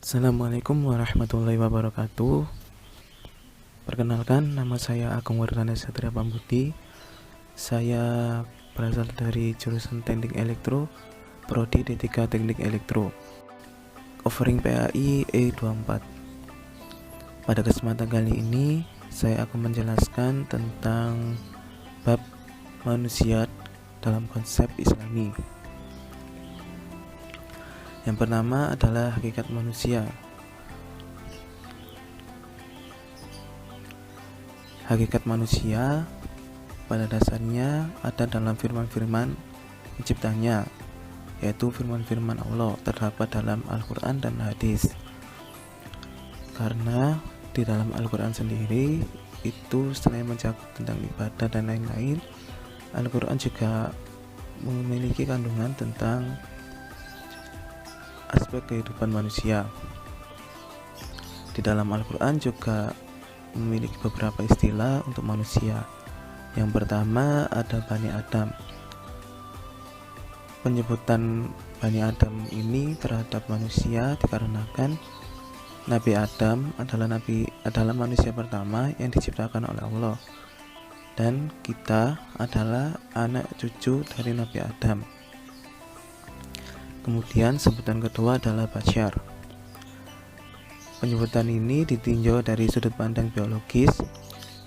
Assalamualaikum warahmatullahi wabarakatuh. Perkenalkan, nama saya Agung Wardana Satria Pambudi. Saya berasal dari jurusan Teknik Elektro, Prodi D3 Teknik Elektro, offering PAI E24. Pada kesempatan kali ini, saya akan menjelaskan tentang bab manusia dalam konsep Islami. Yang pertama adalah hakikat manusia. Hakikat manusia pada dasarnya ada dalam firman-firman penciptanya, yaitu firman-firman Allah terdapat dalam Al-Quran dan hadis. Karena di dalam Al-Quran sendiri itu selain mencakup tentang ibadah dan lain-lain, Al-Quran juga memiliki kandungan tentang aspek kehidupan manusia. Di dalam Al-Quran juga memiliki beberapa istilah untuk manusia. Yang pertama ada Bani Adam. Penyebutan Bani Adam ini terhadap manusia dikarenakan Nabi Adam adalah manusia pertama yang diciptakan oleh Allah, dan kita adalah anak cucu dari Nabi Adam. Kemudian sebutan kedua adalah Bashar. Penyebutan ini ditinjau dari sudut pandang biologis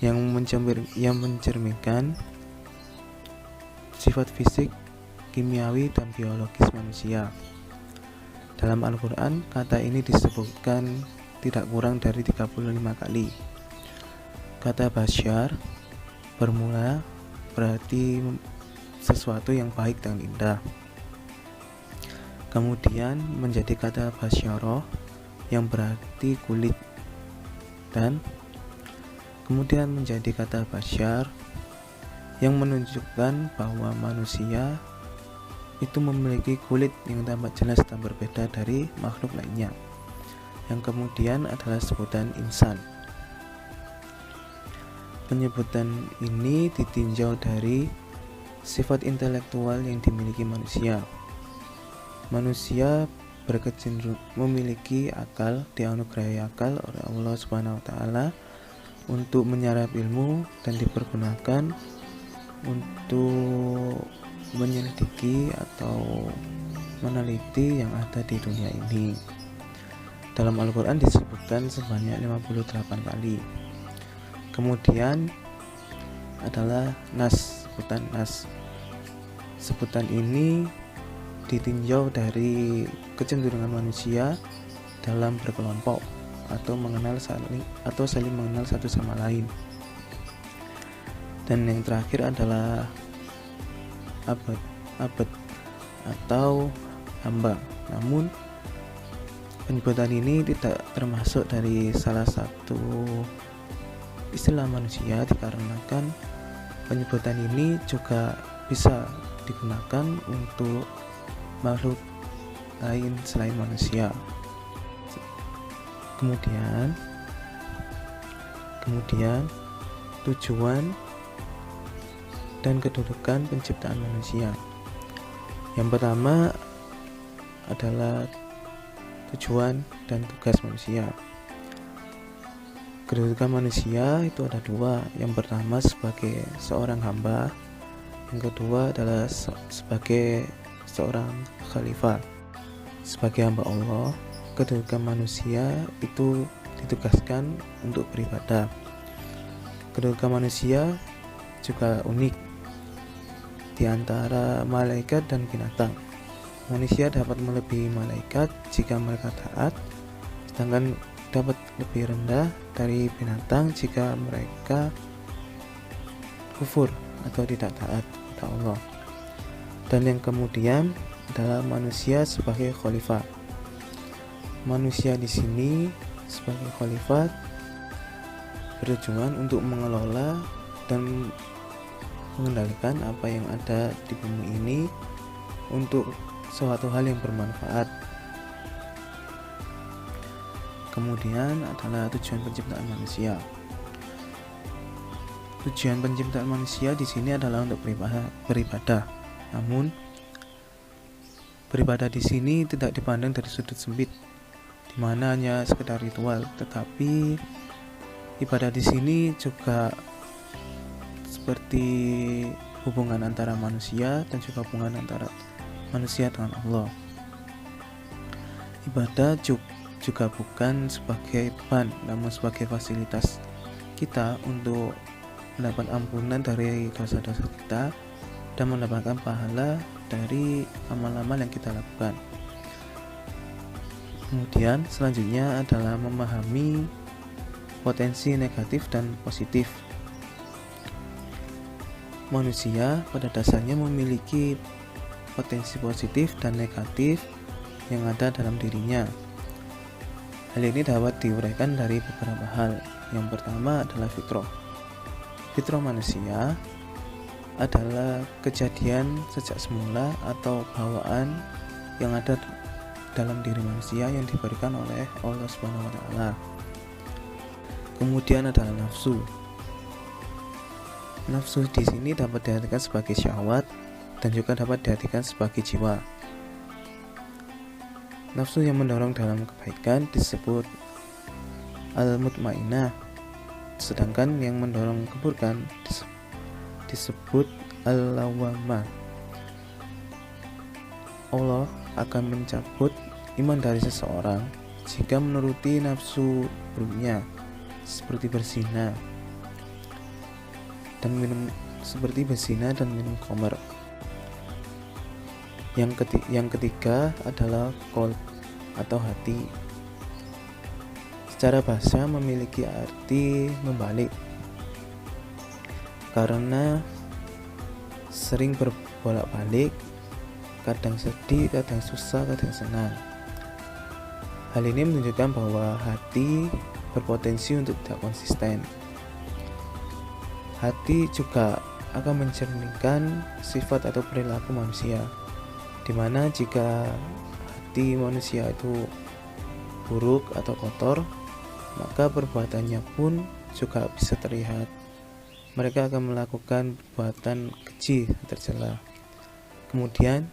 yang mencerminkan sifat fisik, kimiawi, dan biologis manusia. Dalam Al-Quran, kata ini disebutkan tidak kurang dari 35 kali. Kata Bashar bermula berarti sesuatu yang baik dan indah. Kemudian menjadi kata basyaroh yang berarti kulit, dan kemudian menjadi kata basyar yang menunjukkan bahwa manusia itu memiliki kulit yang tampak jelas dan berbeda dari makhluk lainnya, yang kemudian adalah sebutan insan. Penyebutan ini ditinjau dari sifat intelektual yang dimiliki manusia. Manusia berkecenderung memiliki akal, dianugerahi akal oleh Allah Subhanahu wa Ta'ala untuk menyerap ilmu dan dipergunakan untuk menyelidiki atau meneliti yang ada di dunia ini. Dalam Al-Quran disebutkan sebanyak 58 kali. Kemudian adalah nas, sebutan nas. Sebutan ini ditinjau dari kecenderungan manusia dalam berkelompok atau saling mengenal satu sama lain. Dan yang terakhir adalah abad atau hamba. Namun penyebutan ini tidak termasuk dari salah satu istilah manusia dikarenakan penyebutan ini juga bisa digunakan untuk makhluk lain selain manusia. Kemudian tujuan dan kedudukan penciptaan manusia. Yang pertama adalah tujuan dan tugas manusia. Kedudukan manusia itu ada dua. Yang pertama sebagai seorang hamba, yang kedua adalah sebagai seorang khalifah. Sebagai hamba Allah, kedudukan manusia itu ditugaskan untuk beribadah. Kedudukan manusia juga unik di antara malaikat dan binatang. Manusia dapat melebihi malaikat jika mereka taat, sedangkan dapat lebih rendah dari binatang jika mereka kufur atau tidak taat kepada Allah. Dan yang kemudian adalah manusia sebagai khalifah. Manusia di sini sebagai khalifah bertujuan untuk mengelola dan mengendalikan apa yang ada di bumi ini untuk suatu hal yang bermanfaat. Kemudian adalah tujuan penciptaan manusia. Tujuan penciptaan manusia di sini adalah untuk beribadah. Namun beribadah di sini tidak dipandang dari sudut sempit, di mana hanya sekedar ritual, tetapi ibadah di sini juga seperti hubungan antara manusia dan juga hubungan antara manusia dengan Allah. Ibadah juga bukan sebagai beban, namun sebagai fasilitas kita untuk mendapat ampunan dari dosa-dosa kita dan mendapatkan pahala dari amal-amal yang kita lakukan. Kemudian selanjutnya adalah memahami potensi negatif dan positif. Manusia pada dasarnya memiliki potensi positif dan negatif yang ada dalam dirinya. Hal ini dapat diuraikan dari beberapa hal. Yang pertama adalah fitrah. Fitrah manusia adalah kejadian sejak semula atau bawaan yang ada dalam diri manusia yang diberikan oleh Allah Subhanahu wa taala. Kemudian adalah nafsu. Nafsu di sini dapat diartikan sebagai syahwat dan juga dapat diartikan sebagai jiwa. Nafsu yang mendorong dalam kebaikan disebut al-mutmainnah, sedangkan yang mendorong keburukan disebut al-lawwamah. Allah akan mencabut iman dari seseorang jika menuruti nafsu buruknya, seperti berzina dan minum khamr. Yang ketiga adalah qalb atau hati. Secara bahasa memiliki arti membalik, karena sering berbolak-balik, kadang sedih, kadang susah, kadang senang. Hal ini menunjukkan bahwa hati berpotensi untuk tidak konsisten. Hati juga akan mencerminkan sifat atau perilaku manusia, di mana jika hati manusia itu buruk atau kotor, maka perbuatannya pun juga bisa terlihat. Mereka akan melakukan perbuatan keji tercela. Kemudian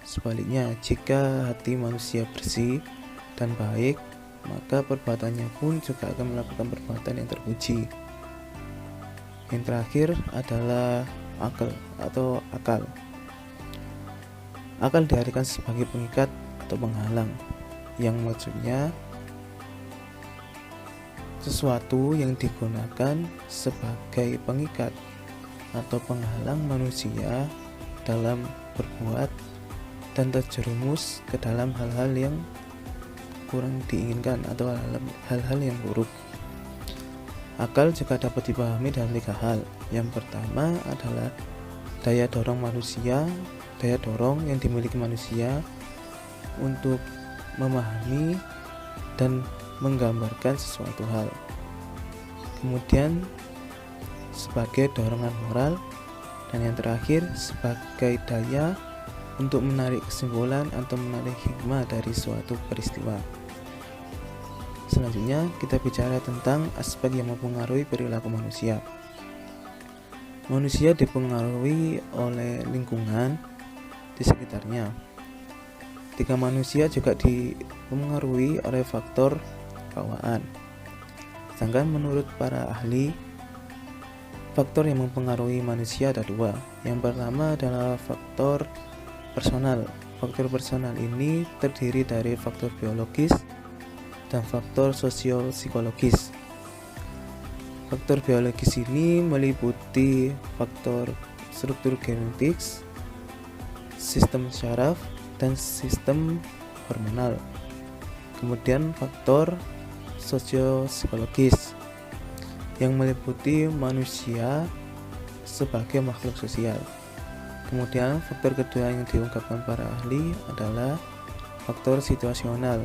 sebaliknya, jika hati manusia bersih dan baik, maka perbuatannya pun juga akan melakukan perbuatan yang terpuji. Yang terakhir adalah akal. Akal diartikan sebagai pengikat atau penghalang, yang maksudnya sesuatu yang digunakan sebagai pengikat atau penghalang manusia dalam berbuat dan terjerumus ke dalam hal-hal yang kurang diinginkan atau hal-hal yang buruk. Akal juga dapat dipahami dalam 3 hal. Yang pertama adalah daya dorong manusia, daya dorong yang dimiliki manusia untuk memahami dan menggambarkan sesuatu hal. Kemudian sebagai dorongan moral, dan yang terakhir sebagai daya untuk menarik kesimpulan atau menarik hikmah dari suatu peristiwa. Selanjutnya kita bicara tentang aspek yang mempengaruhi perilaku manusia. Manusia dipengaruhi oleh lingkungan di sekitarnya. Ketika manusia juga dipengaruhi oleh faktor bawaan. Sedangkan menurut para ahli, faktor yang mempengaruhi manusia ada 2. Yang pertama adalah faktor personal. Faktor personal ini terdiri dari faktor biologis dan faktor sosio-psikologis. Faktor biologis ini meliputi faktor struktur genetik, sistem syaraf, dan sistem hormonal. Kemudian faktor sosio-psikologis yang meliputi manusia sebagai makhluk sosial. Kemudian faktor kedua yang diungkapkan para ahli adalah faktor situasional.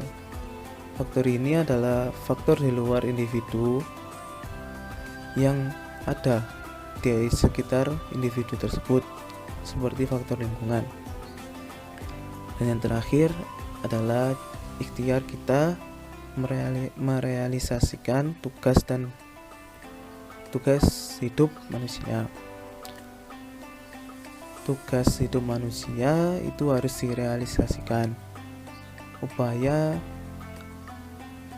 Faktor ini adalah faktor di luar individu yang ada di sekitar individu tersebut, seperti faktor lingkungan. Dan yang terakhir adalah ikhtiar kita merealisasikan tugas hidup manusia. Tugas hidup manusia itu harus direalisasikan. Upaya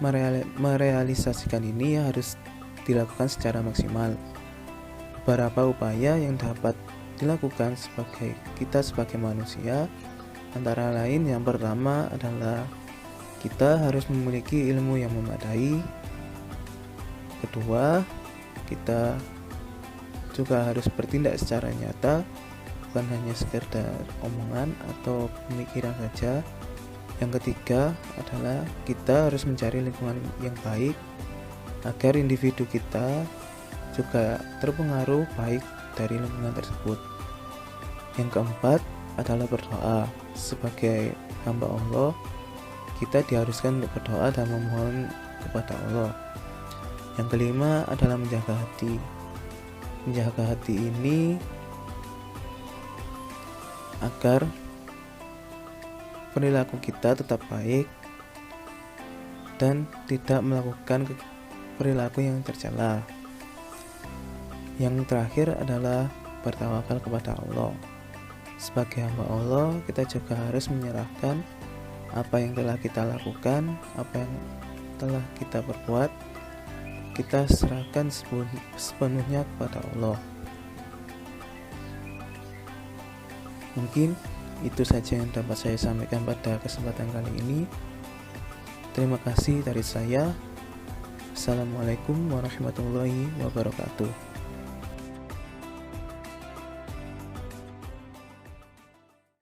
merealisasikan ini harus dilakukan secara maksimal. Beberapa upaya yang dapat dilakukan sebagai manusia antara lain, yang pertama adalah kita harus memiliki ilmu yang memadai. Kedua, kita juga harus bertindak secara nyata, bukan hanya sekedar omongan atau pemikiran saja. Yang ketiga adalah kita harus mencari lingkungan yang baik agar individu kita juga terpengaruh baik dari lingkungan tersebut. Yang keempat adalah berdoa. Sebagai hamba Allah, kita diharuskan untuk berdoa dan memohon kepada Allah. Yang kelima adalah menjaga hati. Menjaga hati ini agar perilaku kita tetap baik dan tidak melakukan perilaku yang tercela. Yang terakhir adalah bertawakal kepada Allah. Sebagai hamba Allah, kita juga harus menyerahkan apa yang telah kita lakukan, apa yang telah kita perbuat, kita serahkan sepenuhnya kepada Allah. Mungkin itu saja yang dapat saya sampaikan pada kesempatan kali ini. Terima kasih dari saya. Assalamualaikum warahmatullahi wabarakatuh.